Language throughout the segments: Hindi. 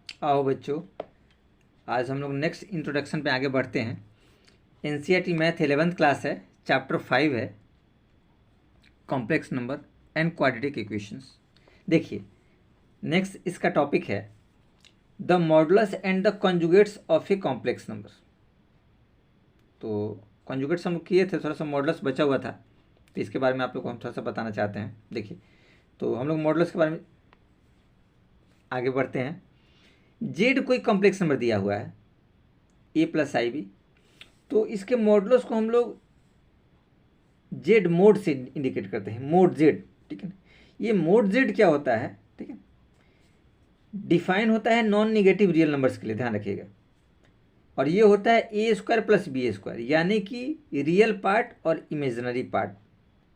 आओ बच्चों, आज हम लोग नेक्स्ट इंट्रोडक्शन पे आगे बढ़ते हैं। एनसीईआरटी मैथ 11th क्लास है, चैप्टर 5 है complex number and quadratic equations. देखिए, नेक्स्ट इसका टॉपिक है the modulus and the conjugates of a complex number. तो कॉन्जुगेट्स हम लोग किए थे, थोड़ा सा मॉडुलस बचा हुआ था, तो इसके बारे में आप लोग को हम थोड़ा सा बताना चाहते हैं। देखिए, तो हम लोग मॉडुलस के बारे में आगे बढ़ते हैं। जेड कोई कॉम्प्लेक्स नंबर दिया हुआ है ए प्लस आई बी, तो इसके मॉडुलस को हम लोग जेड मोड से इंडिकेट करते हैं, मोड जेड। ठीक है ना, ये मोड जेड क्या होता है, ठीक है, डिफाइन होता है नॉन निगेटिव रियल नंबर्स के लिए, ध्यान रखिएगा। और ये होता है ए स्क्वायर प्लस बी स्क्वायर, यानी कि रियल पार्ट और इमेजिनरी पार्ट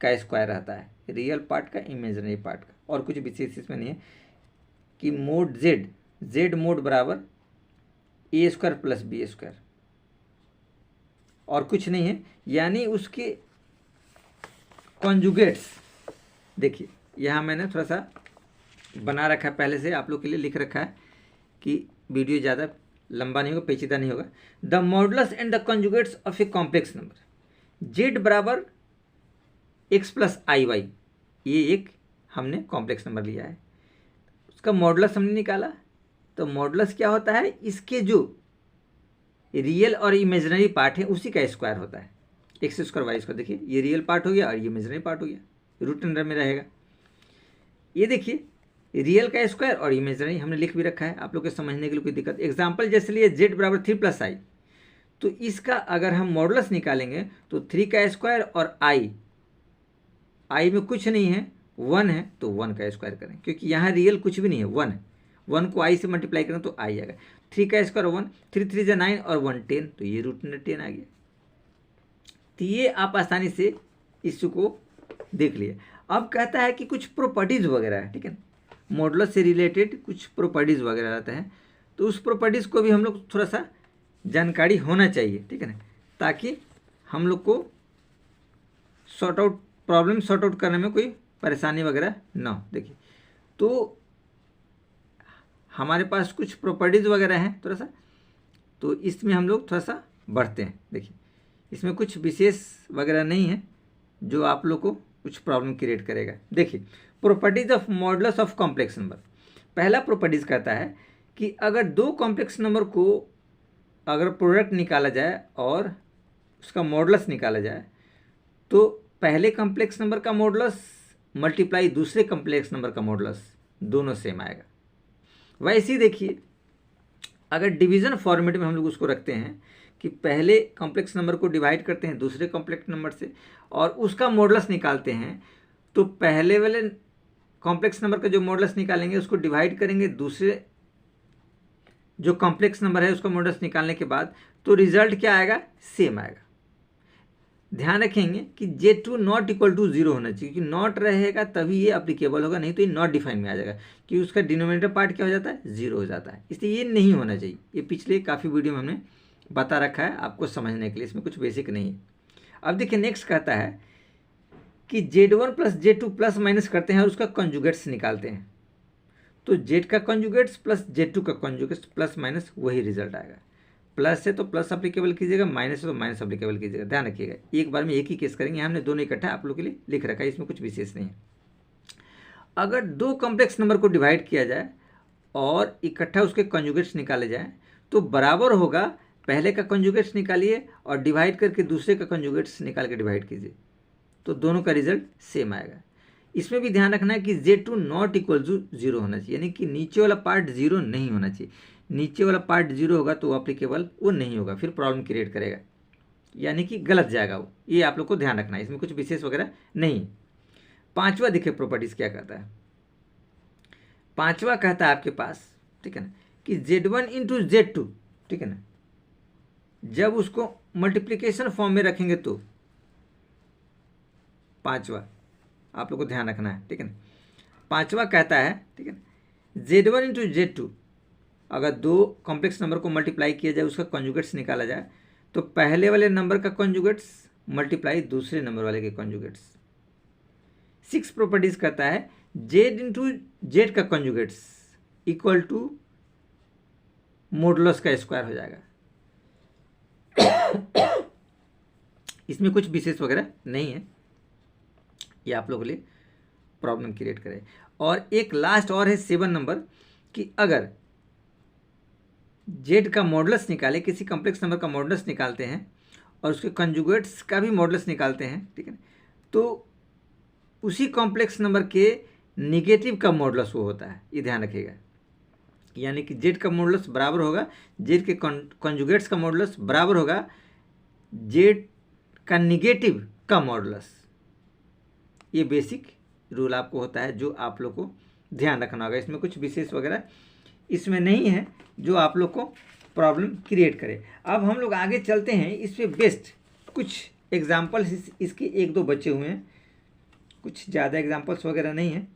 का स्क्वायर रहता है, रियल पार्ट का इमेजिनरी पार्ट का, और कुछ विशेष इसमें नहीं है। कि मोड जेड, जेड मोड बराबर ए स्क्वायर प्लस बी स्क्वायर, और कुछ नहीं है। यानी उसके कॉन्जुगेट्स, देखिए यहाँ मैंने थोड़ा सा बना रखा है, पहले से आप लोग के लिए लिख रखा है कि वीडियो ज़्यादा लंबा नहीं होगा, पेचीदा नहीं होगा। The modulus and the conjugates of a complex number, Z बराबर एक्स प्लस आई वाई, ये एक हमने कॉम्प्लेक्स नंबर लिया है, उसका मॉडुलस हमने निकाला। तो मॉडुलस क्या होता है, इसके जो रियल और इमेजिनरी पार्ट है उसी का स्क्वायर होता है, एक्स स्क्वायर वाई स्क्वायर। देखिए, ये रियल पार्ट हो गया और ये इमेजिनरी पार्ट हो गया, रूट अंडर में रहेगा। ये देखिए, रियल का स्क्वायर और इमेजिनरी हमने लिख भी रखा है, आप लोग के समझने के लिए कोई दिक्कत। एग्जाम्पल जैसे लिए जेड बराबर 3 प्लस आई, तो इसका अगर हम मॉडुलस निकालेंगे तो 3 का स्क्वायर और आई में कुछ नहीं है, 1 है, तो 1 का स्क्वायर करें, क्योंकि यहाँ रियल कुछ भी नहीं है, 1 है। 1 को आई से मल्टीप्लाई करें तो आई आएगा। 3 का स्क्वायर 1, 3 3 जा 9 और 1 10, तो ये रूट अंडर 10 आ गया। तो ये आप आसानी से इसको देख लिए। अब कहता है कि कुछ प्रॉपर्टीज़ वगैरह है, ठीक है, मॉडुलस से रिलेटेड कुछ प्रॉपर्टीज़ वगैरह रहता है, तो उस प्रॉपर्टीज़ को भी हम लोग थोड़ा सा जानकारी होना चाहिए, ठीक है ना, ताकि हम लोग को प्रॉब्लम सॉर्ट आउट करने में कोई परेशानी वगैरह ना हो। देखिए, तो हमारे पास कुछ प्रॉपर्टीज़ वगैरह हैं थोड़ा सा, तो इसमें हम लोग थोड़ा सा बढ़ते हैं। देखिए, इसमें कुछ विशेष वगैरह नहीं है जो आप लोग को कुछ प्रॉब्लम क्रिएट करेगा। देखिए, properties of modulus of complex number. पहला प्रॉपर्टीज कहता है कि अगर दो कॉम्प्लेक्स नंबर को अगर प्रोडक्ट निकाला जाए और उसका मॉडुलस निकाला जाए, तो पहले कॉम्प्लेक्स नंबर का मॉडुलस मल्टीप्लाई दूसरे कॉम्प्लेक्स नंबर का मॉडुलस, दोनों सेम आएगा। वैसे ही देखिए, अगर डिवीज़न फॉर्मेट में हम लोग उसको रखते हैं कि पहले कॉम्प्लेक्स नंबर को डिवाइड करते हैं दूसरे कॉम्प्लेक्स नंबर से और उसका मॉडुलस निकालते हैं, तो पहले वाले कॉम्प्लेक्स नंबर का जो मॉडुलस निकालेंगे उसको डिवाइड करेंगे दूसरे जो कॉम्प्लेक्स नंबर है उसका मॉडुलस निकालने के बाद, तो रिजल्ट क्या आएगा, सेम आएगा। ध्यान रखेंगे कि J2 नॉट इक्वल टू 0 होना चाहिए, क्योंकि नॉट रहेगा तभी ये अप्लीकेबल होगा, नहीं तो ये नॉट डिफाइन में आ जाएगा, कि उसका डिनोमिनेटर पार्ट क्या हो जाता है, 0 हो जाता है। इसलिए ये नहीं होना चाहिए। ये पिछले काफ़ी वीडियो में हमने बता रखा है आपको समझने के लिए, इसमें कुछ बेसिक नहीं है। अब देखिए, नेक्स्ट कहता है कि Z1 plus J2 plus minus करते हैं और उसका कॉन्जुगेट्स निकालते हैं, तो Z का कॉन्जुगेट्स प्लस J2 का कॉन्जुगेट्स प्लस माइनस वही रिजल्ट आएगा। प्लस है तो प्लस अप्लीकेबल कीजिएगा, माइनस है तो माइनस अप्लीकेबल कीजिएगा। ध्यान रखिएगा, एक बार में एक ही केस करेंगे, हमने दोनों इकट्ठा आप लोग के लिए लिख रखा है, इसमें कुछ विशेष नहीं है। अगर दो कॉम्प्लेक्स नंबर को डिवाइड किया जाए और इकट्ठा उसके कॉन्जुगेट्स निकाले जाए, तो बराबर होगा पहले का कॉन्जुगेट्स निकालिए और डिवाइड करके दूसरे का कॉन्जुगेट्स निकाल के डिवाइड कीजिए, तो दोनों का रिजल्ट सेम आएगा। इसमें भी ध्यान रखना है कि J2 नॉट इक्वल टू 0 होना चाहिए, यानी कि नीचे वाला पार्ट 0 नहीं होना चाहिए। नीचे वाला पार्ट 0 होगा तो अप्लीकेबल वो नहीं होगा, फिर प्रॉब्लम क्रिएट करेगा, यानी कि गलत जाएगा वो। ये आप लोग को ध्यान रखना है, इसमें कुछ विशेष वगैरह नहीं। पांचवा देखिए प्रॉपर्टीज क्या कहता है। पांचवा कहता है आपके पास, ठीक है ना, कि Z1 इंटू Z2, ठीक है ना, जब उसको मल्टीप्लीकेशन फॉर्म में रखेंगे तो, पांचवा आप लोग को ध्यान रखना है, ठीक है ना। पांचवा कहता है, ठीक है ना, Z1 इंटू Z2, अगर दो कॉम्प्लेक्स नंबर को मल्टीप्लाई किया जाए उसका कॉन्जुगेट्स निकाला जाए, तो पहले वाले नंबर का कॉन्जुगेट्स मल्टीप्लाई दूसरे नंबर वाले के कॉन्जुगेट्स। 6 प्रॉपर्टीज कहता है Z इंटू जेड का कॉन्जुगेट्स इक्वल टू मॉडुलस का स्क्वायर हो जाएगा। इसमें कुछ विशेष वगैरह नहीं है, ये आप लोगों के लिए प्रॉब्लम क्रिएट करे। और एक लास्ट और है 7 नंबर, कि अगर जेड का मॉडुलस निकाले, किसी कॉम्प्लेक्स नंबर का मॉडुलस निकालते हैं और उसके कंजुगेट्स का भी मॉडुलस निकालते हैं, ठीक है, तो उसी कॉम्प्लेक्स नंबर के निगेटिव का मॉडुलस वो होता है, ये ध्यान रखिएगा। यानी कि जेड का मॉडुलस बराबर होगा, जेड के कंजुगेट्स का मॉडुलस बराबर होगा जेड का निगेटिव का मॉडुलस। ये बेसिक रूल आपको होता है जो आप लोग को ध्यान रखना होगा। इसमें कुछ विशेष वगैरह इसमें नहीं है जो आप लोग को प्रॉब्लम क्रिएट करे। अब हम लोग आगे चलते हैं, इस पे बेस्ट कुछ एग्जाम्पल्स इसके 1-2 बचे हुए हैं, कुछ ज़्यादा एग्जाम्पल्स वगैरह नहीं है,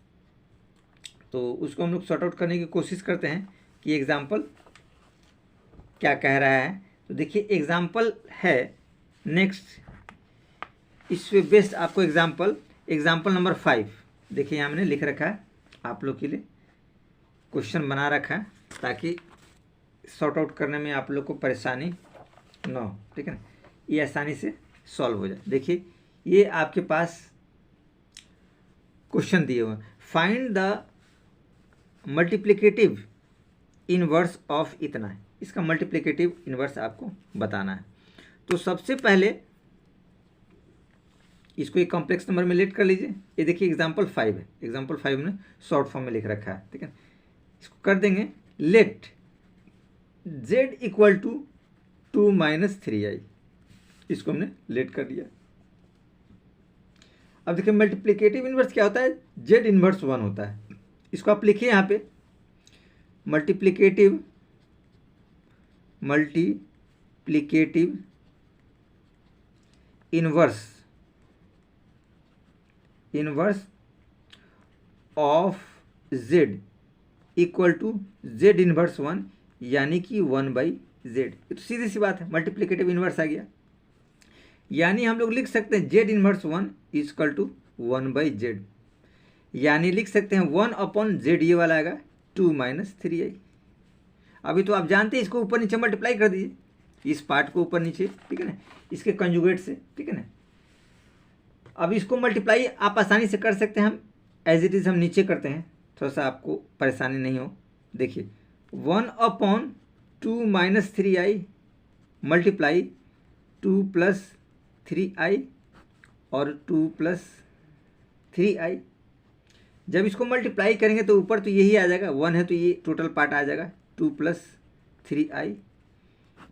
तो उसको हम लोग सॉर्ट आउट करने की कोशिश करते हैं कि एग्जाम्पल क्या कह रहा है। तो देखिए एग्जाम्पल है नेक्स्ट, इस पे बेस्ट आपको एग्जाम्पल नंबर 5 देखिए, यहाँ मैंने लिख रखा है आप लोग के लिए, क्वेश्चन बना रखा है ताकि सॉर्ट आउट करने में आप लोग को परेशानी ना हो, ठीक है ना, ये आसानी से सॉल्व हो जाए। देखिए ये आपके पास क्वेश्चन दिए हुए, find the multiplicative inverse of इतना है, इसका मल्टीप्लिकेटिव इनवर्स आपको बताना है। तो सबसे पहले इसको एक कॉम्प्लेक्स नंबर में लेट कर लीजिए। ये देखिए एग्जाम्पल 5 है, एग्जाम्पल 5 ने शॉर्ट फॉर्म में लिख रखा है, ठीक है। इसको कर देंगे late z equal to 2 - 3i, इसको हमने लेट कर दिया। अब देखिए मल्टीप्लिकेटिव इनवर्स क्या होता है, z इनवर्स 1 होता है। इसको आप लिखिए यहाँ पे multiplicative inverse of z equal to z inverse 1, यानी कि 1/z। तो सीधी सी बात है, मल्टीप्लिकेटिव इनवर्स आ गया, यानी हम लोग लिख सकते हैं z inverse 1 equal to 1/z, यानी लिख सकते हैं 1/z, ये वाला आएगा 2 - 3i। अभी तो आप जानते हैं, इसको ऊपर नीचे मल्टीप्लाई कर दीजिए, इस पार्ट को ऊपर नीचे, ठीक है ना, इसके कंजुगेट से, ठीक है ना। अब इसको मल्टीप्लाई आप आसानी से कर सकते हैं, हम एज इट इज़ हम नीचे करते हैं, थोड़ा सा आपको परेशानी नहीं हो। देखिए 1/2 - 3i मल्टीप्लाई 2 + 3i और 2 + 3i। जब इसको मल्टीप्लाई करेंगे तो ऊपर तो यही आ जाएगा, 1 है तो ये टोटल पार्ट आ जाएगा 2 + 3i।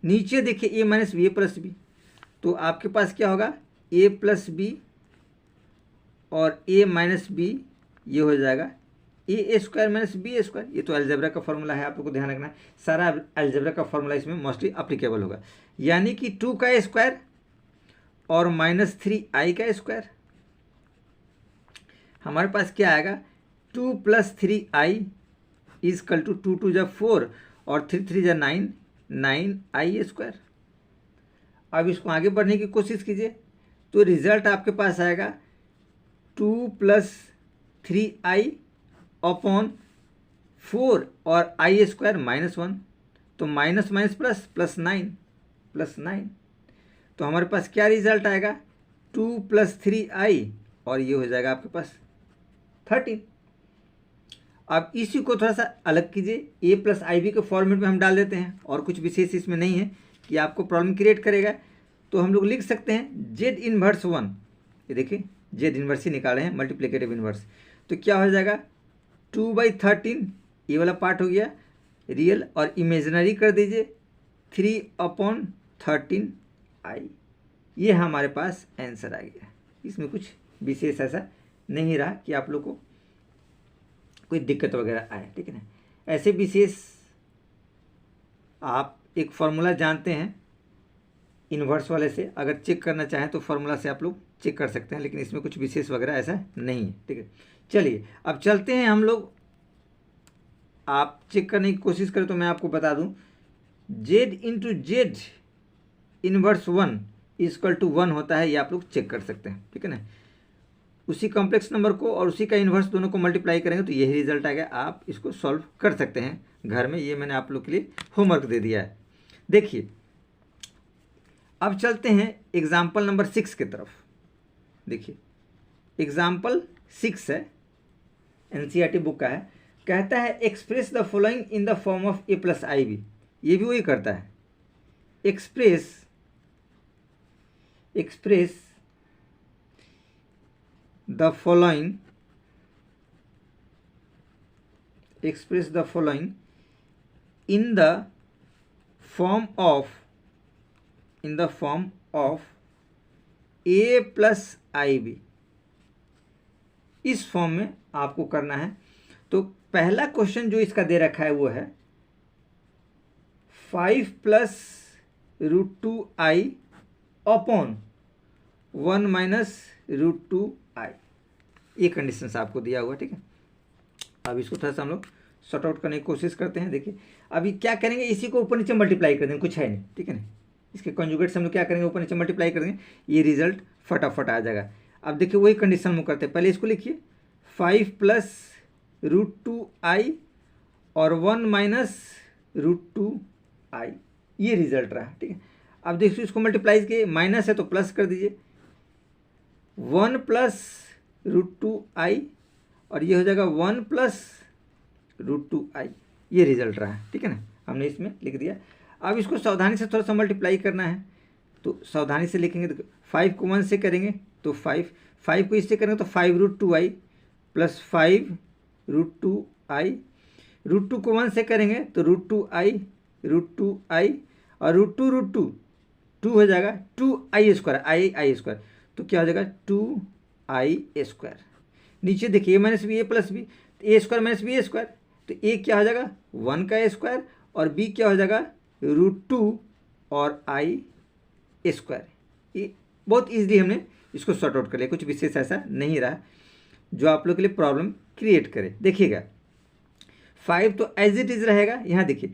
नीचे देखिए a - b + b, तो आपके पास क्या होगा a + b और a - b, ये हो जाएगा a² - b²। ये तो अलजेब्रा का फॉर्मूला है, आप लोग को ध्यान रखना है, सारा अलजेब्रा का फॉर्मूला इसमें मोस्टली अप्लीकेबल होगा। यानी कि 2 का स्क्वायर और -3i का स्क्वायर, हमारे पास क्या आएगा 2 + 3i इक्वल टू 2 × 2 = 4 और 3 × 3 = 9, 9i²। अब इसको आगे बढ़ने की कोशिश कीजिए, तो रिजल्ट आपके पास आएगा 2 + 3i अपॉन 4 और i² -1, तो माइनस माइनस प्लस 9 तो हमारे पास क्या रिजल्ट आएगा 2 + 3i और ये हो जाएगा आपके पास 13। अब इसी को थोड़ा सा अलग कीजिए, a + ib के फॉर्मेट में हम डाल देते हैं, और कुछ विशेष इसमें नहीं है कि आपको प्रॉब्लम क्रिएट करेगा। तो हम लोग लिख सकते हैं z इनवर्स 1, ये देखिए z इनवर्स ही निकाले हैं, मल्टीप्लिकेटिव इनवर्स, तो क्या हो जाएगा 2/13, ये वाला पार्ट हो गया रियल, और इमेजिनरी कर दीजिए 3/13i। ये हमारे पास आंसर आ गया। इसमें कुछ विशेष ऐसा नहीं रहा कि आप लोग को कोई दिक्कत वगैरह आए, ठीक है ना। ऐसे विशेष आप एक फॉर्मूला जानते हैं इन्वर्स वाले से, अगर चेक करना चाहें तो फॉर्मूला से आप लोग चेक कर सकते हैं, लेकिन इसमें कुछ विशेष वगैरह ऐसा नहीं है, ठीक है। चलिए अब चलते हैं हम लोग, आप चेक करने की कोशिश करें तो मैं आपको बता दूं z × z inverse 1 equal to 1 होता है, ये आप लोग चेक कर सकते हैं, ठीक है ना। उसी कॉम्प्लेक्स नंबर को और उसी का इन्वर्स दोनों को मल्टीप्लाई करेंगे तो यही रिजल्ट आएगा, आप इसको सॉल्व कर सकते हैं घर में, ये मैंने आप लोग के लिए होमवर्क दे दिया है। देखिए अब चलते हैं एग्जाम्पल नंबर 6 की तरफ। देखिए एग्जाम्पल 6 है, एनसीईआरटी बुक का है। कहता है express the following in the form of a plus i b. ये भी वही करता है, express the following in the form of a plus i b. इस फॉर्म में आपको करना है। तो पहला क्वेश्चन जो इसका दे रखा है वो है 5 प्लस रूट टू आई अपॉन 1 माइनस रूट टू आई। ये कंडीशन आपको दिया हुआ, ठीक है। अब इसको थोड़ा सा हम लोग सॉर्ट आउट करने की कोशिश करते हैं। देखिए अभी क्या करेंगे, इसी को ऊपर नीचे मल्टीप्लाई कर देंगे, कुछ है नहीं, ठीक है ना। इसके कॉन्जुगेट से हम लोग क्या करेंगे, ऊपर नीचे मल्टीप्लाई कर देंगे, ये रिजल्ट फटाफट आ जाएगा। अब देखिए वही कंडीशन हम करते हैं, पहले इसको लिखिए 5 प्लस रूट टू आई और 1 माइनस रूट टू आई, ये रिजल्ट रहा, ठीक है। अब देखिए इसको मल्टीप्लाई किए, माइनस है तो प्लस कर दीजिए, 1 प्लस रूट टू आई और ये हो जाएगा 1 प्लस रूट टू आई, ये रिजल्ट रहा है, ठीक है ना। हमने इसमें लिख दिया। अब इसको सावधानी से थोड़ा सा मल्टीप्लाई करना है, तो सावधानी से लिखेंगे। तो 5 को 1 से करेंगे तो 5 को इससे करेंगे तो 5 रूट टू आई प्लस 5 रूट टू आई। रूट टू को 1 से करेंगे तो रूट टू आई और रूट टू हो जाएगा 2 स्क्वायर, आई स्क्वायर, तो क्या हो जाएगा 2 स्क्वायर। नीचे देखिए ए माइनस बी ए प्लस बी, ए स्क्वायर माइनस बी ए स्क्वायर, तो ए क्या हो जाएगा 1 का स्क्वायर और बी क्या हो जाएगा रूट टू और आई स्क्वायर। ये बहुत ईजिली हमने इसको सॉर्ट आउट कर लिया, कुछ विशेष ऐसा नहीं रहा जो आप लोग के लिए प्रॉब्लम क्रिएट करे। देखिएगा 5 तो एज इट इज रहेगा। यहाँ देखिए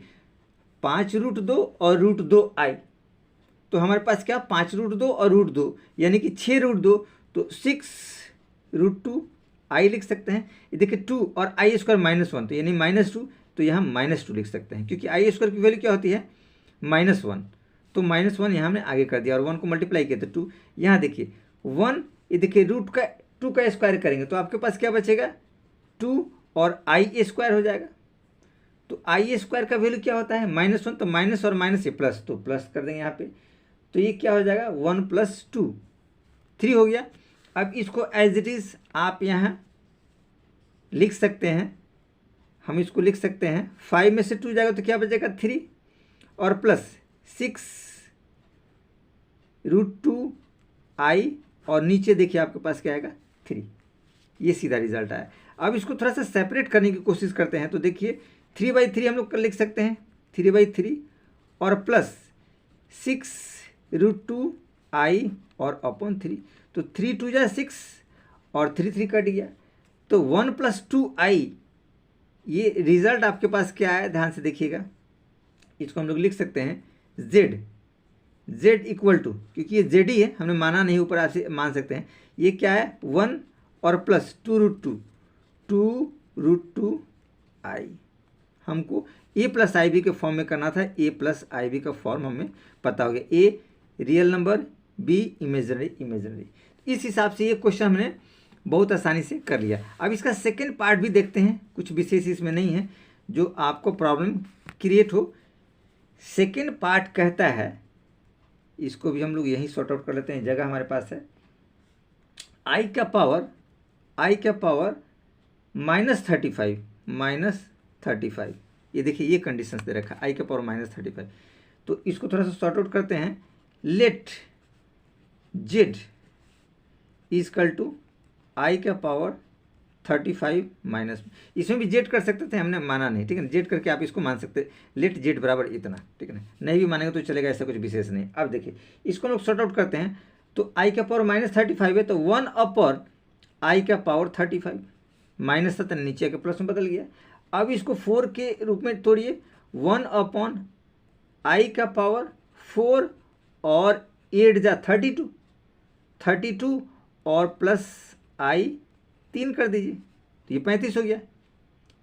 5 रूट 2 और रूट 2 आई, तो हमारे पास क्या 5 रूट 2 और रूट 2 यानी कि 6 रूट 2, तो 6 रूट 2 आई लिख सकते हैं। ये देखिए 2 और आई स्क्वायर -1, तो यानी -2, तो यहाँ -2 लिख सकते हैं, क्योंकि आई स्क्वायर की वैल्यू क्या होती है -1, तो -1 यहाँ हमने आगे कर दिया और 1 को मल्टीप्लाई किया तो 2। यहाँ देखिए 1, ये देखिए रूट का 2 का स्क्वायर करेंगे तो आपके पास क्या बचेगा 2 और आई स्क्वायर हो जाएगा। तो आई स्क्वायर का वैल्यू क्या होता है -1, तो माइनस और माइनस से प्लस, तो प्लस कर देंगे यहाँ पे, तो ये क्या हो जाएगा 1 + 2 3 हो गया। अब इसको एज इट इज़ आप यहाँ लिख सकते हैं, हम इसको लिख सकते हैं 5 में से 2 जाएगा तो क्या बचेगा 3 और प्लस 6 रूट टू आई और नीचे देखिए आपके पास क्या आएगा 3, ये सीधा रिजल्ट आया। अब इसको थोड़ा सा सेपरेट करने की कोशिश करते हैं, तो देखिए 3/3 हम लोग लिख सकते हैं 3/3 और प्लस 6 रूट टू आई और अपॉन 3, तो 3 2 जा 6 और 3 3 कट गया, तो 1 + 2i। ये रिजल्ट आपके पास क्या है ध्यान से देखिएगा, इसको हम लोग लिख सकते हैं z इक्वल टू, क्योंकि ये z ही है, हमने माना नहीं, ऊपर आप मान सकते हैं, ये क्या है 1 और प्लस 2 रूट टू आई। हमको a + IB के फॉर्म में करना था, a + IB का फॉर्म हमें पता हो गया, a real number, b imaginary. इस हिसाब से ये क्वेश्चन हमने बहुत आसानी से कर लिया। अब इसका सेकेंड पार्ट भी देखते हैं, कुछ विशेष इसमें नहीं है जो आपको प्रॉब्लम क्रिएट हो। सेकेंड पार्ट कहता है, इसको भी हम लोग यहीं सॉर्ट आउट कर लेते हैं, जगह हमारे पास है, i का पावर -35, ये देखिए ये कंडीशन दे रखा है i का पावर -35। तो इसको थोड़ा सा सॉर्ट आउट करते हैं, let z equal to i का पावर 35 माइनस, इसमें भी z कर सकते थे, हमने माना नहीं, ठीक है ना, z करके आप इसको मान सकते, लेट z बराबर इतना, ठीक है ना, नहीं भी मानेंगे तो चलेगा, ऐसा कुछ विशेष नहीं। अब देखिए इसको लोग सॉर्ट आउट करते हैं, तो i का पावर -35 है, तो 1 i का पावर 35, माइनस था नीचे के प्लस में बदल गया। अब इसको 4 के रूप में तोड़िए, 1 i का पावर 4 और 8 जा 32 और प्लस i 3 कर दीजिए, तो ये 35 हो गया,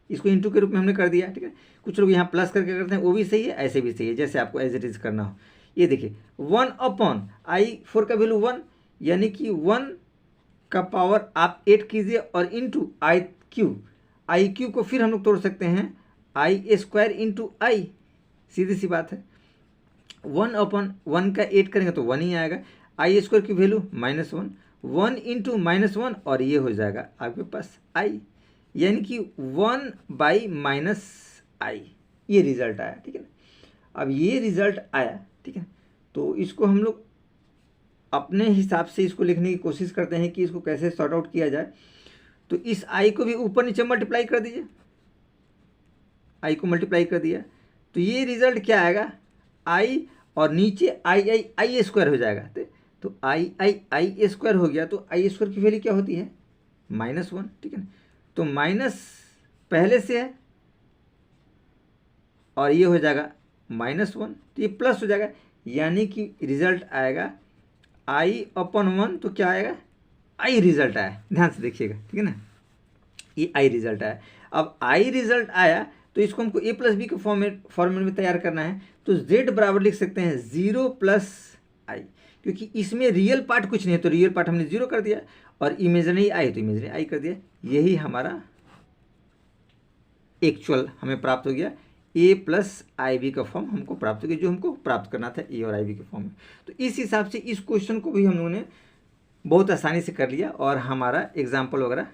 इसको इंटू के रूप में हमने कर दिया, ठीक है। कुछ लोग यहाँ प्लस करके करते हैं, वो भी सही है, ऐसे भी सही है, जैसे आपको एज इट इज करना हो। ये देखिए 1/i4 का वैल्यू 1, यानी कि 1 का पावर आप 8 कीजिए और इंटू आई क्यू को फिर हम लोग तोड़ सकते हैं i² इंटू आई, सीधी सी बात है। 1/1 का 8 करेंगे तो 1 ही आएगा। i² की वैल्यू -1, 1 इंटू -1 और ये हो जाएगा आपके पास i, यानी कि 1/-i, ये रिजल्ट आया, ठीक है ना। अब ये रिजल्ट आया, ठीक है, तो इसको हम लोग अपने हिसाब से इसको लिखने की कोशिश करते हैं कि इसको कैसे सॉर्ट आउट किया जाए। तो इस i को भी ऊपर नीचे मल्टीप्लाई कर दीजिए, i को मल्टीप्लाई कर दिया तो ये रिजल्ट क्या आएगा, i और नीचे i² हो जाएगा। तो i² हो गया, तो i² की वैल्यू क्या होती है, -1, ठीक है ना। तो माइनस पहले से है और ये हो जाएगा -1, तो ये प्लस हो जाएगा, यानी कि रिजल्ट आएगा i/1, तो क्या आएगा, i रिजल्ट आया। ध्यान से देखिएगा, ठीक है ना, ये i रिजल्ट आया। अब i रिजल्ट आया तो इसको हमको a + b के फॉर्मेट में तैयार करना है। तो z बराबर लिख सकते हैं 0 + i, क्योंकि इसमें रियल पार्ट कुछ नहीं है, तो रियल पार्ट हमने 0 कर दिया और इमेजिनरी i तो इमेजिनरी i कर दिया। यही हमारा एक्चुअल हमें प्राप्त हो गया, a + ib का फॉर्म हमको प्राप्त हो गया, जो हमको प्राप्त करना था a और ib के फॉर्म में। तो इस हिसाब से इस क्वेश्चन को भी हम लोगों ने बहुत आसानी से कर लिया और हमारा एग्जाम्पल वगैरह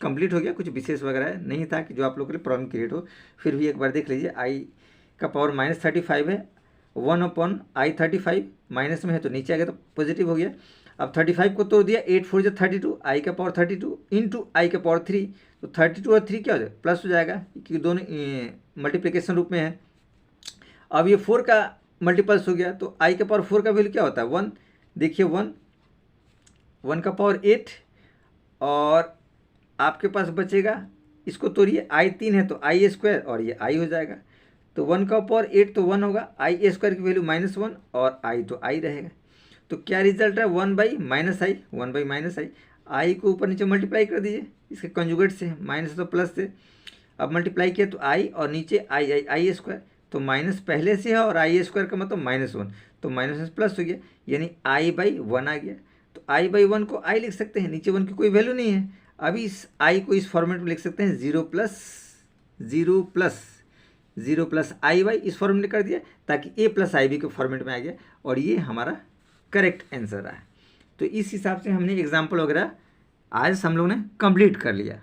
कंप्लीट हो गया। कुछ विशेष वगैरह नहीं था कि जो आप लोगों के लिए प्रॉब्लम क्रिएट हो। फिर भी एक बार देख लीजिए, i का पावर -35 है, 1/i35 माइनस में है तो नीचे आ गया तो पॉजिटिव हो गया। अब 35 को तोड़ दिया, 8 4 32, i का पावर 32 इंटू आई का पावर 3, तो 32 और 3 क्या हो जाएगा, प्लस हो जाएगा, क्योंकि दोनों मल्टीप्लिकेशन रूप में है। अब ये 4 का मल्टीपल्स हो गया, तो i का पावर 4 का वैल्यू क्या होता है, 1। देखिए 1 का पावर 8 और आपके पास बचेगा, इसको तोड़िए, i 3 है तो i² और ये i हो जाएगा। तो 1 का पावर 8 तो 1 होगा, i² की वैल्यू -1 और i तो i रहेगा। तो क्या रिजल्ट है, 1/-i, 1/-i। i को ऊपर नीचे मल्टीप्लाई कर दीजिए इसके कंजुगेट से, माइनस तो प्लस से। अब मल्टीप्लाई किया तो i और नीचे i², तो माइनस पहले से है और i² का मतलब -1, तो -1 प्लस हो गया, यानी i/1 आ गया। तो i/1 को i लिख सकते हैं, नीचे 1 की कोई वैल्यू नहीं है। अभी इस i को इस फॉर्मेट में लिख सकते हैं, 0 + i/, इस फॉर्मेट में कर दिया ताकि a + ib के फॉर्मेट में आ गया और ये हमारा करेक्ट आंसर है। तो इस हिसाब से हमने एग्जाम्पल वगैरह आज हम लोग ने कंप्लीट कर लिया।